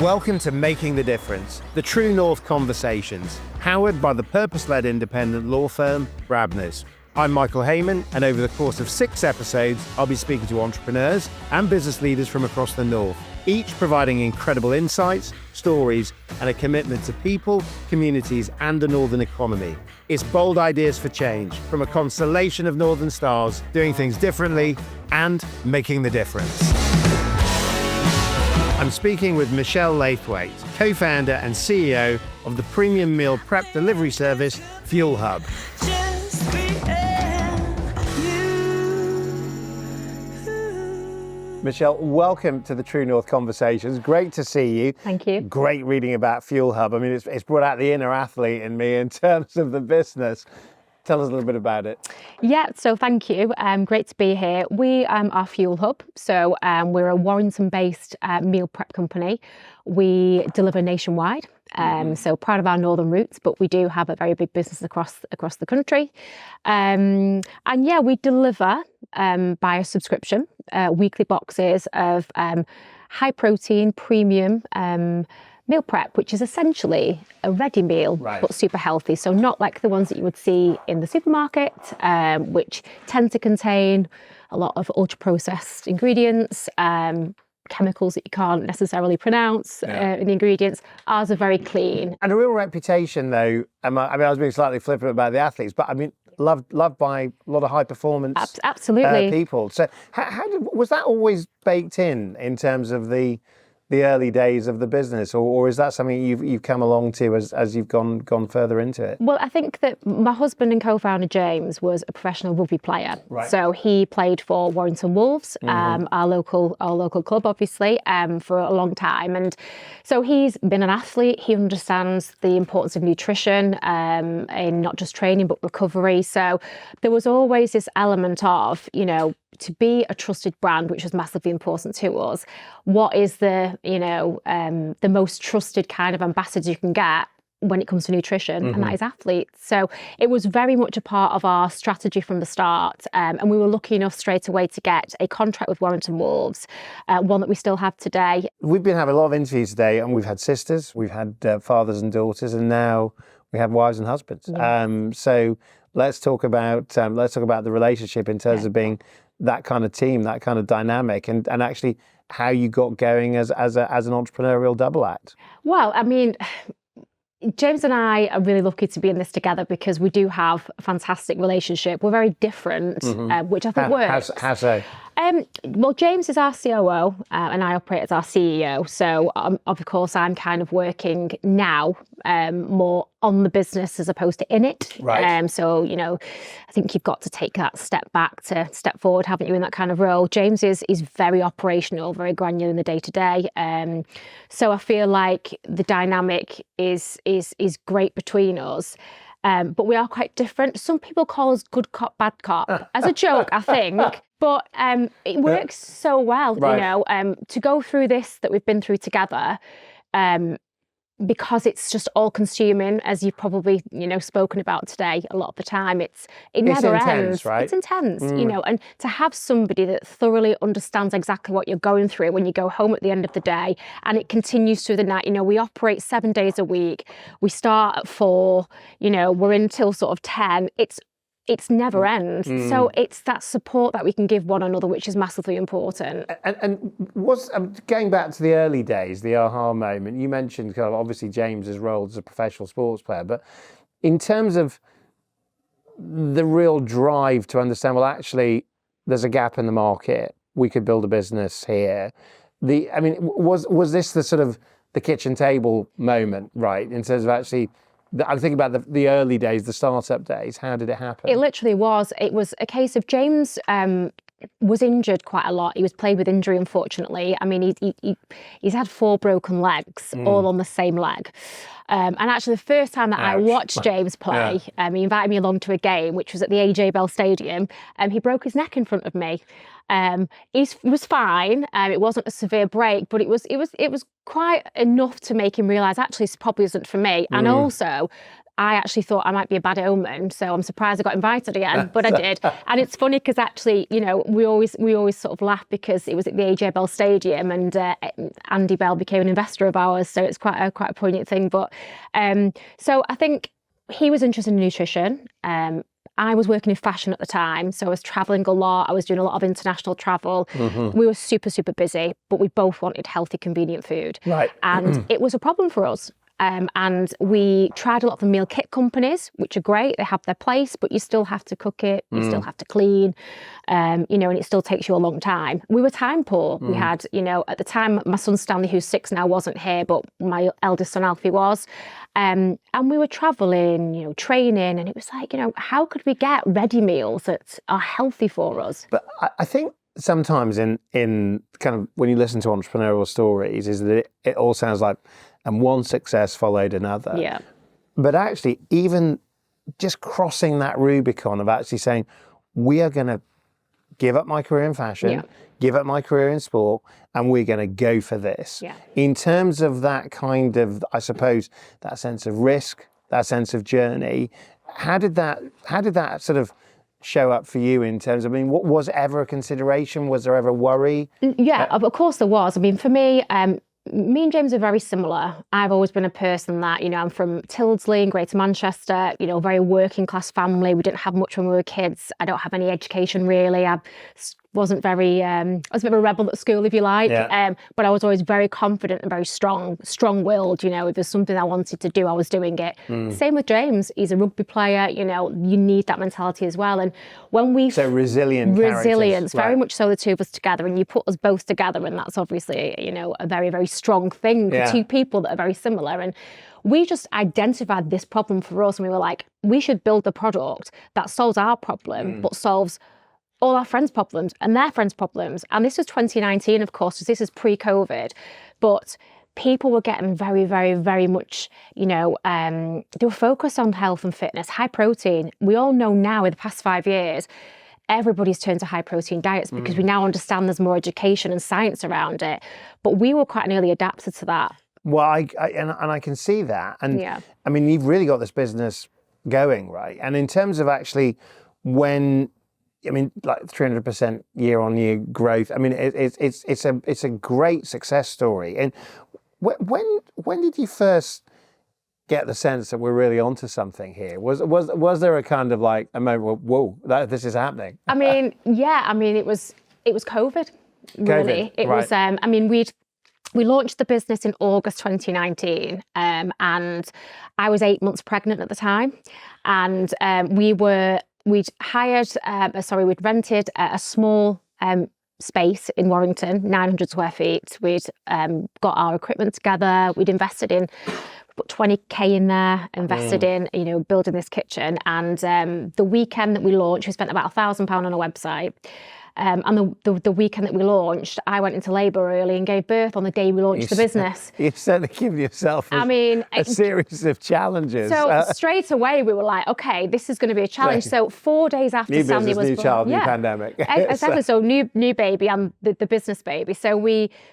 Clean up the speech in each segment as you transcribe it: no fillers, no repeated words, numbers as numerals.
Welcome to Making the Difference, the True North Conversations, powered by the purpose-led independent law firm, Brabner's. I'm Michael Hayman, and over the course of 6 episodes, I'll be speaking to entrepreneurs and business leaders from across the North, each providing incredible insights, stories, and a commitment to people, communities, and the Northern economy. It's bold ideas for change, from a constellation of Northern stars, doing things differently and making the difference. I'm speaking with Michelle Laithwaite, co-founder and CEO of the premium meal prep delivery service, FuelHub. Michelle, welcome to the True North Conversations. Great to see you. Thank you. Great reading about FuelHub. I mean, it's brought out the inner athlete in me in terms of the business. Tell us a little bit about it. Yeah, so thank you. Great to be here. We are FuelHub, so we're a Warrington-based meal prep company. We deliver nationwide, so proud of our northern roots, but we do have a very big business across the country. And yeah, we deliver by a subscription, weekly boxes of high protein, premium meal prep, which is essentially a ready meal, but super healthy. So not like the ones that you would see in the supermarket, which tend to contain a lot of ultra-processed ingredients, chemicals that you can't necessarily pronounce in the ingredients. Ours are very clean. And a real reputation, though. I mean, I was being slightly flippant about the athletes, but I mean, loved by a lot of high performance absolutely people. So was that always baked in terms of the early days of the business, or is that something you've come along to as you've gone further into it? Well, I think that my husband and co-founder James was a professional rugby player. So he played for Warrington Wolves, our local club, obviously, for a long time. And so he's been an athlete. He understands the importance of nutrition in not just training but recovery. So there was always this element of, to be a trusted brand, which was massively important to us. What is the most trusted kind of ambassador you can get when it comes to nutrition, and that is athletes. So it was very much a part of our strategy from the start, and we were lucky enough straight away to get a contract with Warrington Wolves, one that we still have today. We've been having a lot of interviews today, and we've had sisters, we've had fathers and daughters, and now we have wives and husbands. So let's talk about the relationship in terms of being that kind of team, that kind of dynamic, and actually how you got going as an entrepreneurial double act. Well, I mean, James and I are really lucky to be in this together because we do have a fantastic relationship. We're very different, which I think works. How so? Well, James is our COO and I operate as our CEO. So, of course, I'm kind of working now more on the business as opposed to in it. So, I think you've got to take that step back to step forward, haven't you, in that kind of role. James is very operational, very granular in the day-to-day. So I feel like the dynamic is great between us. But we are quite different. Some people call us good cop, bad cop, as a joke, I think. But it works so well, to go through this that we've been through together, because it's just all consuming, as you've probably, spoken about today a lot of the time. It never ends. Right? It's intense, and to have somebody that thoroughly understands exactly what you're going through when you go home at the end of the day, and it continues through the night. We operate 7 days a week. We start at 4, we're until sort of 10. It's never ends. So it's that support that we can give one another, which is massively important. And going back to the early days, the aha moment, you mentioned kind of obviously James's role as a professional sports player, but in terms of the real drive to understand, well, actually, there's a gap in the market. We could build a business here. Was this the sort of the kitchen table moment, right? In terms of actually, I'm thinking about the early days, the startup days. How did it happen? It literally was. It was a case of James was injured quite a lot. He was plagued with injury, unfortunately. I mean, he's had 4 broken legs, all on the same leg. And actually, the first time that I watched James play, he invited me along to a game, which was at the AJ Bell Stadium. He broke his neck in front of me. He was fine. It wasn't a severe break, but it was quite enough to make him realise, actually, this probably isn't for me. And also, I actually thought I might be a bad omen, so I'm surprised I got invited again, but I did. And it's funny because actually, you know, we always sort of laugh because it was at the AJ Bell Stadium, and Andy Bell became an investor of ours, so it's quite a poignant thing. But so I think he was interested in nutrition. I was working in fashion at the time, so I was traveling a lot. I was doing a lot of international travel. We were super, super busy, but we both wanted healthy, convenient food. Right. And it was a problem for us. And we tried a lot of the meal kit companies, which are great. They have their place, but you still have to cook it. You still have to clean, you know, and it still takes you a long time. We were time poor. We had, you know, at the time, my son Stanley, who's 6 now, wasn't here, but my eldest son Alfie was. And we were traveling, you know, training, and it was like, you know, how could we get ready meals that are healthy for us? But I think sometimes in kind of when you listen to entrepreneurial stories, is that it all sounds like, and one success followed another. Yeah. But actually, even just crossing that Rubicon of actually saying, we are going to give up my career in fashion, give up my career in sport, and we're going to go for this. Yeah. In terms of that kind of, I suppose, that sense of risk, that sense of journey, how did that sort of show up for you in terms of, I mean, what was ever a consideration? Was there ever worry? Yeah, of course there was. I mean, for me, me and James are very similar. I've always been a person that, you know, I'm from Tyldesley in Greater Manchester, you know, very working class family. We didn't have much when we were kids. I don't have any education really. I wasn't very, I was a bit of a rebel at school, if you like. But I was always very confident and very strong-willed. You know, if there's something I wanted to do, I was doing it. Same with James. He's a rugby player. You know, you need that mentality as well. And when we resilience, very much so, the two of us together, and you put us both together, and that's obviously, you know, a very, very strong thing for two people that are very similar. And we just identified this problem for us, and we were like, we should build a product that solves our problem, but solves all our friends' problems and their friends' problems. And this was 2019, of course, so this is pre-COVID, but people were getting very, very, very much, you know, they were focused on health and fitness, high protein. We all know now in the past 5 years, everybody's turned to high protein diets because we now understand there's more education and science around it. But we were quite an early adapter to that. Well, I can see that. And I mean, you've really got this business going, right? And in terms of actually when, I mean, like 300% year-on-year growth. I mean, it's a great success story. And when did you first get the sense that we're really onto something here? Was there a kind of like a moment, whoa, this is happening? I mean, it was COVID, really. It was. I mean, we launched the business in August 2019, and I was 8 months pregnant at the time, and we'd rented a small space in Warrington, 900 square feet. We'd got our equipment together. We'd invested in, put 20k in there, invested in, you know, building this kitchen. And the weekend that we launched, we spent about £1,000 on a website. And the weekend that we launched, I went into labour early and gave birth on the day we launched the business. You've certainly given yourself a series of challenges. So straight away we were like, okay, this is going to be a challenge. So 4 days after Stanley was born, new child, new pandemic. Exactly. So new baby and the business baby. So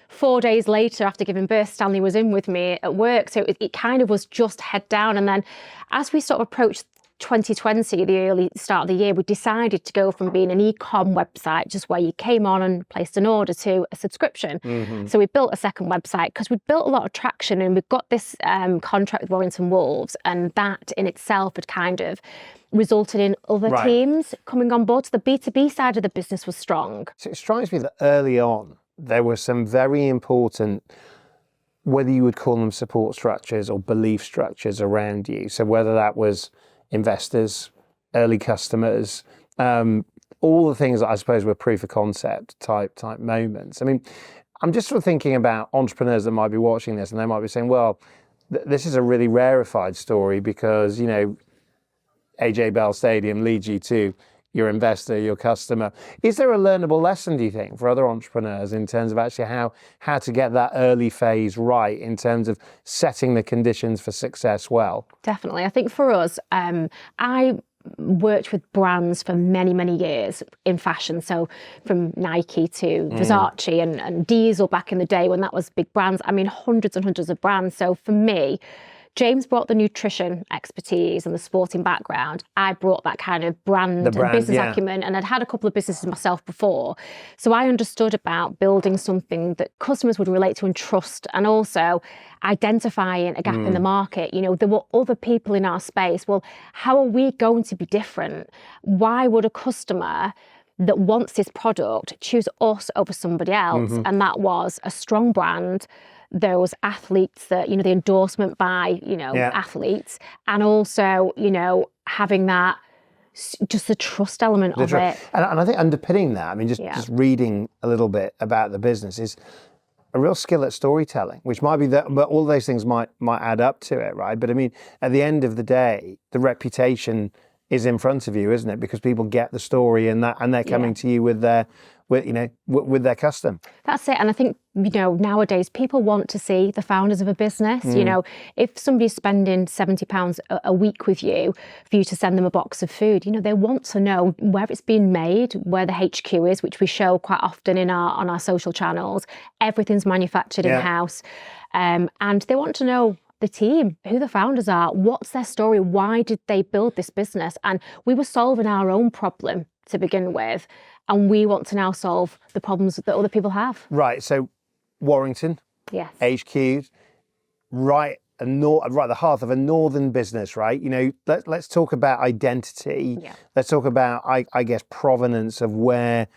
4 days later after giving birth, Stanley was in with me at work. So it kind of was just head down. And then as we sort of approached 2020, the early start of the year, we decided to go from being an e-com website, just where you came on and placed an order, to a subscription. So we built a second website because we'd built a lot of traction, and we've got this contract with Warrington Wolves, and that in itself had kind of resulted in other teams coming on board. So the B2B side of the business was strong. So it strikes me that early on, there were some very important, whether you would call them support structures or belief structures around you. So whether that was investors, early customers, all the things that I suppose were proof of concept type moments. I mean, I'm just sort of thinking about entrepreneurs that might be watching this, and they might be saying, well, this is a really rarefied story because, you know, AJ Bell Stadium leads you to your investor, your customer. Is there a learnable lesson, do you think, for other entrepreneurs in terms of actually how to get that early phase right in terms of setting the conditions for success well? Definitely. I think for us, I worked with brands for many, many years in fashion. So from Nike to Versace and Diesel back in the day when that was big brands. I mean, hundreds and hundreds of brands. So for me, James brought the nutrition expertise and the sporting background. I brought that kind of brand and business acumen, and I'd had a couple of businesses myself before. So I understood about building something that customers would relate to and trust, and also identifying a gap in the market. You know, there were other people in our space. Well, how are we going to be different? Why would a customer that wants this product choose us over somebody else? And that was a strong brand, those athletes that, you know, the endorsement by, you know, athletes, and also, you know, having that, just the trust element of it. And I think underpinning that, I mean, just reading a little bit about the business is a real skill at storytelling, which might be that, but all those things might add up to it, right? But I mean, at the end of the day, the reputation is in front of you, isn't it? Because people get the story, and they're coming to you with their custom. That's it. And I think, you know, nowadays people want to see the founders of a business. You know, if somebody's spending £70 a week with you for you to send them a box of food, you know, they want to know where it's being made, where the HQ is, which we show quite often on our social channels. Everything's manufactured in-house. And they want to know the team, who the founders are, what's their story, why did they build this business? And we were solving our own problem to begin with, and we want to now solve the problems that other people have. Right, so Warrington, HQ, right at the heart of a northern business, right? You know, let's talk about identity. Let's talk about, I guess, provenance of where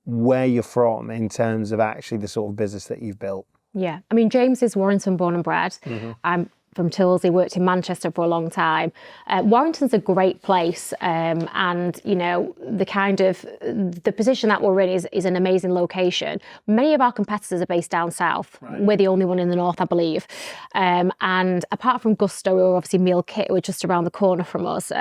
you're from in terms of actually the sort of business that you've built. Yeah, I mean, James is Warrington born and bred. I'm from Tilsley, worked in Manchester for a long time. Warrington's a great place, and you know, the position that we're in is an amazing location. Many of our competitors are based down south. We're the only one in the north, I believe. And apart from Gusto, who are obviously Meal Kit, who are just around the corner from us,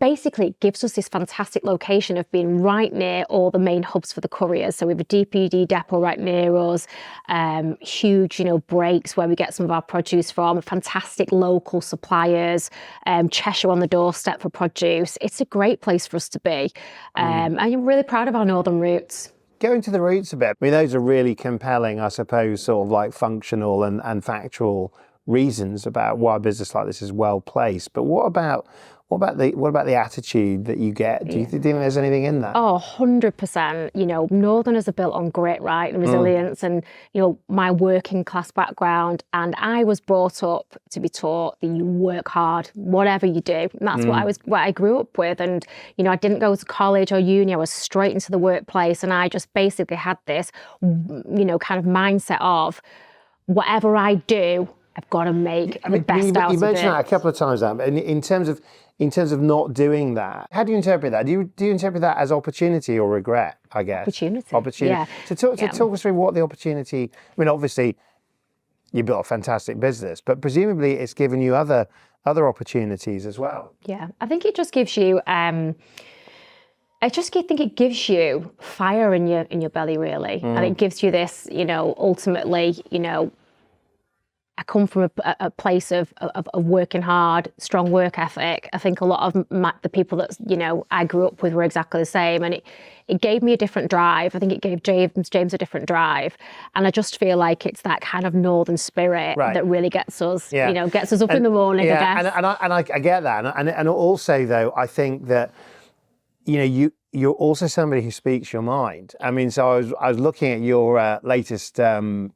basically it gives us this fantastic location of being right near all the main hubs for the couriers. So we have a DPD depot right near us, huge, you know, breaks where we get some of our produce from, fantastic local suppliers, Cheshire on the doorstep for produce. It's a great place for us to be. And I'm really proud of our northern roots. Going to the roots a bit, I mean, those are really compelling, I suppose, sort of like functional and factual reasons about why a business like this is well placed. But what about the attitude that you get? Do you think there's anything in that? Oh, 100%. You know, Northerners are built on grit, right, and resilience, and, you know, my working class background. And I was brought up to be taught that you work hard, whatever you do. And that's what I grew up with. And, you know, I didn't go to college or uni. I was straight into the workplace. And I just basically had this, you know, kind of mindset of whatever I do, I've got to make the best out of it. You mentioned that a couple of times now, and in terms of not doing that, how do you interpret that? Do you interpret that as opportunity or regret, I guess? Opportunity. Yeah. So talk us through what the opportunity, I mean, obviously you built a fantastic business, but presumably it's given you other opportunities as well. Yeah, I think it just gives you, I think it gives you fire in your belly, really. And it gives you this, you know, ultimately, you know, I come from a place of working hard, strong work ethic. I think a lot of the people that, you know, I grew up with were exactly the same, and it gave me a different drive. I think it gave James a different drive, and I just feel like it's that kind of northern spirit that really gets us, you know, gets us up in the morning. I guess. And I get that, and also though I think that, you know, you're also somebody who speaks your mind. I mean, so I was looking at your latest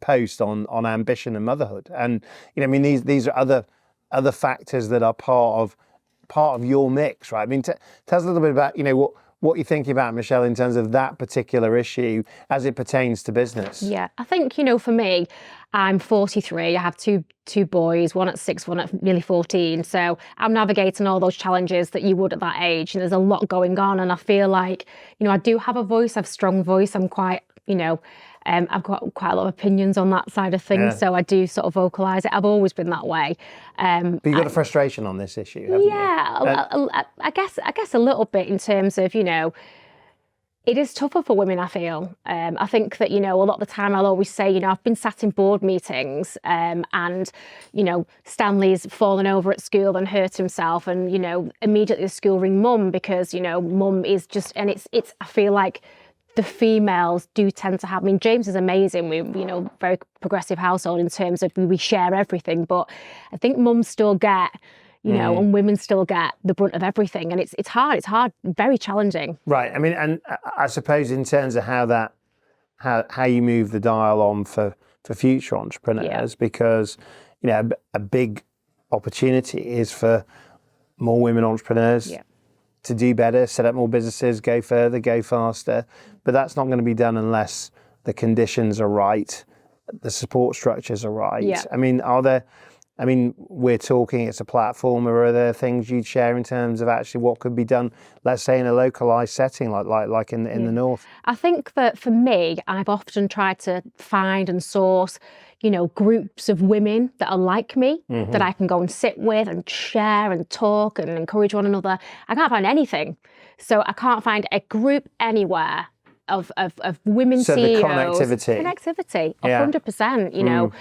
post on ambition and motherhood, and you know, I mean, these are other factors that are part of your mix, right? I mean, tell us a little bit about, you know, what you're thinking about, Michelle, in terms of that particular issue as it pertains to business. Yeah, I think, you know, for me, I'm 43. I have two boys, one at 6, one at nearly 14. So I'm navigating all those challenges that you would at that age. And there's a lot going on. And I feel like, you know, I do have a voice, I have a strong voice. I'm quite, you know, I've got quite a lot of opinions on that side of things. So I do sort of vocalise it. I've always been that way. But you've got a frustration on this issue, haven't you? I guess a little bit in terms of, you know, it is tougher for women, I feel. I think that, you know, a lot of the time I'll always say, you know, I've been sat in board meetings and, you know, Stanley's fallen over at school and hurt himself, and, you know, immediately the school ring mum because, you know, mum is just, and it's I feel like the females do tend to have, I mean, James is amazing. We, very progressive household in terms of we share everything, but I think mums still get, and women still get the brunt of everything. And it's hard, very challenging. Right. I mean, and I suppose in terms of how you move the dial on for future entrepreneurs, because, a big opportunity is for more women entrepreneurs to do better, set up more businesses, go further, go faster. But that's not going to be done unless the conditions are right, the support structures are right. Yeah. I mean, we're talking, it's a platform, or are there things you'd share in terms of actually what could be done, let's say in a localized setting, like in the north? I think that for me, I've often tried to find and source, groups of women that are like me, that I can go and sit with and share and talk and encourage one another. I can't find anything. So I can't find a group anywhere of women CEOs. So the connectivity. Connectivity, 100%,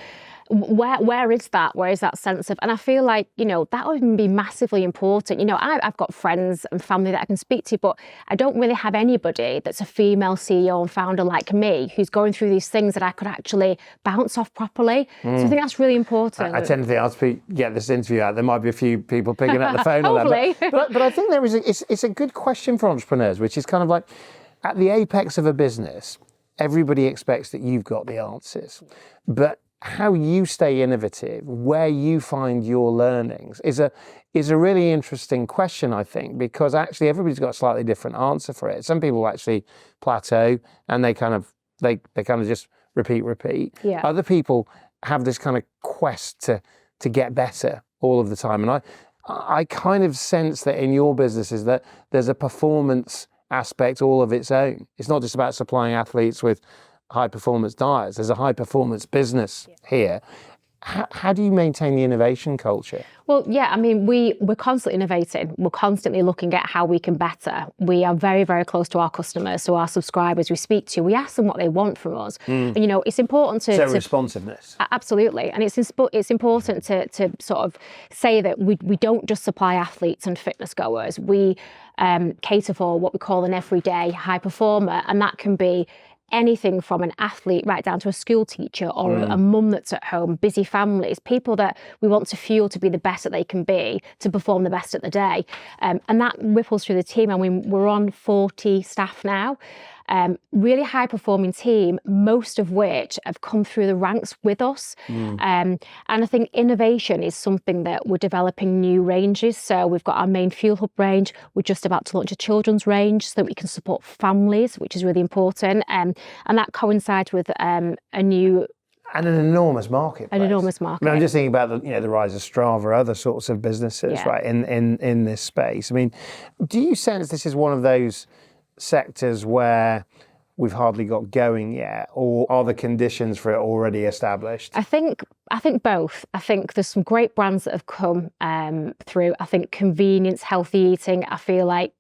Where is that? Where is that sense of, and I feel like, that would be massively important. I've got friends and family that I can speak to, but I don't really have anybody that's a female CEO and founder like me who's going through these things that I could actually bounce off properly. So I think that's really important. I tend to think as we get this interview out, there might be a few people picking up the phone on that. But I think it's a good question for entrepreneurs, which is kind of like at the apex of a business, everybody expects that you've got the answers. But how you stay innovative, where you find your learnings is a really interesting question, I think, because actually everybody's got a slightly different answer for it. Some people actually plateau and they kind of just repeat. Yeah. Other people have this kind of quest to get better all of the time. And I kind of sense that in your business is that there's a performance aspect all of its own. It's not just about supplying athletes with high performance diets. There's a high performance business here. How do you maintain the innovation culture? Well, yeah, I mean, we're constantly innovating. We're constantly looking at how we can better. We are very, very close to our customers, so our subscribers we speak to. We ask them what they want from us. And, it's important to... responsiveness. Absolutely. And it's important to sort of say that we don't just supply athletes and fitness goers. We cater for what we call an everyday high performer, and that can be anything from an athlete right down to a school teacher or a mum that's at home, busy families, people that we want to fuel to be the best that they can be, to perform the best at the day. And that ripples through the team. I mean, we're on 40 staff now. Really high performing team, most of which have come through the ranks with us. And I think innovation is something that we're developing new ranges. So we've got our main FuelHub range. We're just about to launch a children's range so that we can support families, which is really important. And that coincides with a new... And an enormous market. An enormous market. I mean, I'm just thinking about the rise of Strava, other sorts of businesses, right, in this space. I mean, do you sense this is one of those sectors where we've hardly got going yet, or are the conditions for it already established? I think both. I think there's some great brands that have come through. I think convenience, healthy eating, I feel like,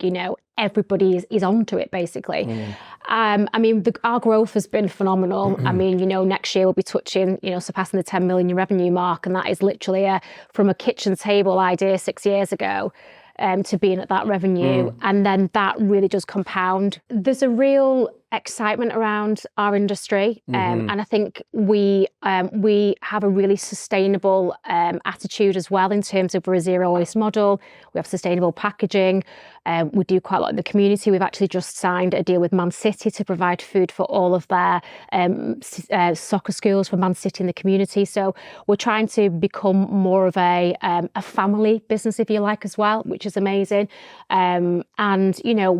everybody is onto it basically. I mean, our growth has been phenomenal. I mean, next year we'll be touching, surpassing the 10 million revenue mark, and that is literally from a kitchen table idea 6 years ago to being at that revenue. And then that really does compound. There's a real excitement around our industry, and I think we have a really sustainable attitude as well in terms of we're a zero waste model. We have sustainable packaging. We do quite a lot in the community. We've actually just signed a deal with Man City to provide food for all of their soccer schools for Man City in the community. So we're trying to become more of a family business, if you like, as well, which is amazing. And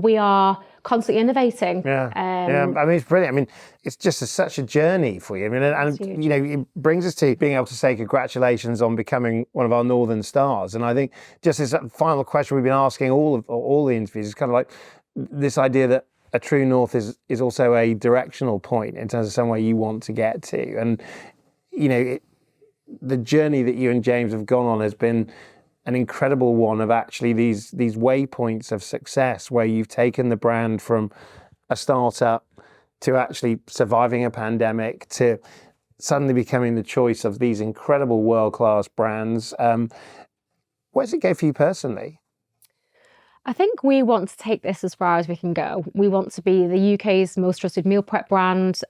we are constantly innovating. I mean, it's brilliant. I mean, it's just such a journey for you. I mean, and it brings us to being able to say congratulations on becoming one of our Northern Stars. And I think just this final question we've been asking all the interviews is kind of like this idea that a true north is also a directional point in terms of somewhere you want to get to. And the journey that you and James have gone on has been an incredible one of actually these waypoints of success where you've taken the brand from a startup to actually surviving a pandemic to suddenly becoming the choice of these incredible world-class brands. Where does it go for you personally? I think we want to take this as far as we can go. We want to be the UK's most trusted meal prep brand.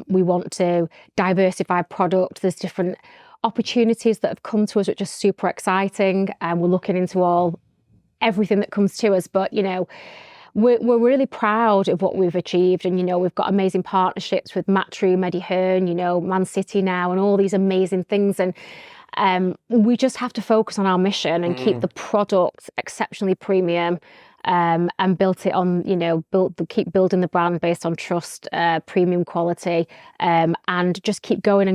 We want to diversify product. There's different opportunities that have come to us, which are super exciting. And we're looking into everything that comes to us. But, we're really proud of what we've achieved. And, we've got amazing partnerships with Matru, Medihearn, Man City now, and all these amazing things. And we just have to focus on our mission and keep the product exceptionally premium, and built it on, keep building the brand based on trust, premium quality, and just keep going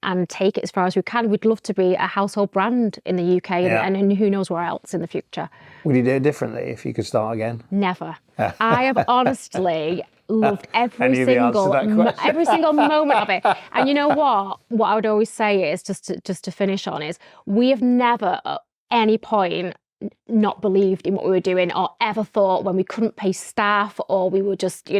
and take it as far as we can. We'd love to be a household brand in the UK and who knows where else in the future. Would you do it differently if you could start again? Never. I have honestly loved every single moment of it. And you know what I would always say is, just to finish on, is we have never at any point not believed in what we were doing, or ever thought when we couldn't pay staff, or we were just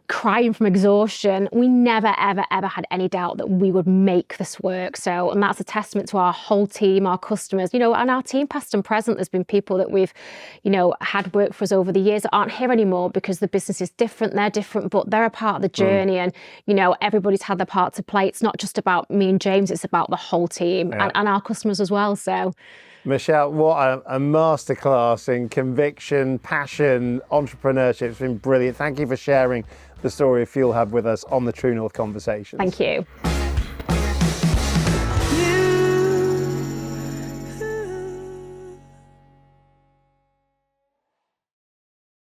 crying from exhaustion. We never ever had any doubt that we would make this work. So, and that's a testament to our whole team, our customers, and our team past and present. There's been people that we've had work for us over the years that aren't here anymore because the business is different, they're different, but they're a part of the journey. And everybody's had their part to play. It's not just about me and James, it's about the whole team and our customers as well. So Michelle, what a masterclass in conviction, passion, entrepreneurship. It's been brilliant. Thank you for sharing the story of FuelHub with us on the True North Conversations. Thank you.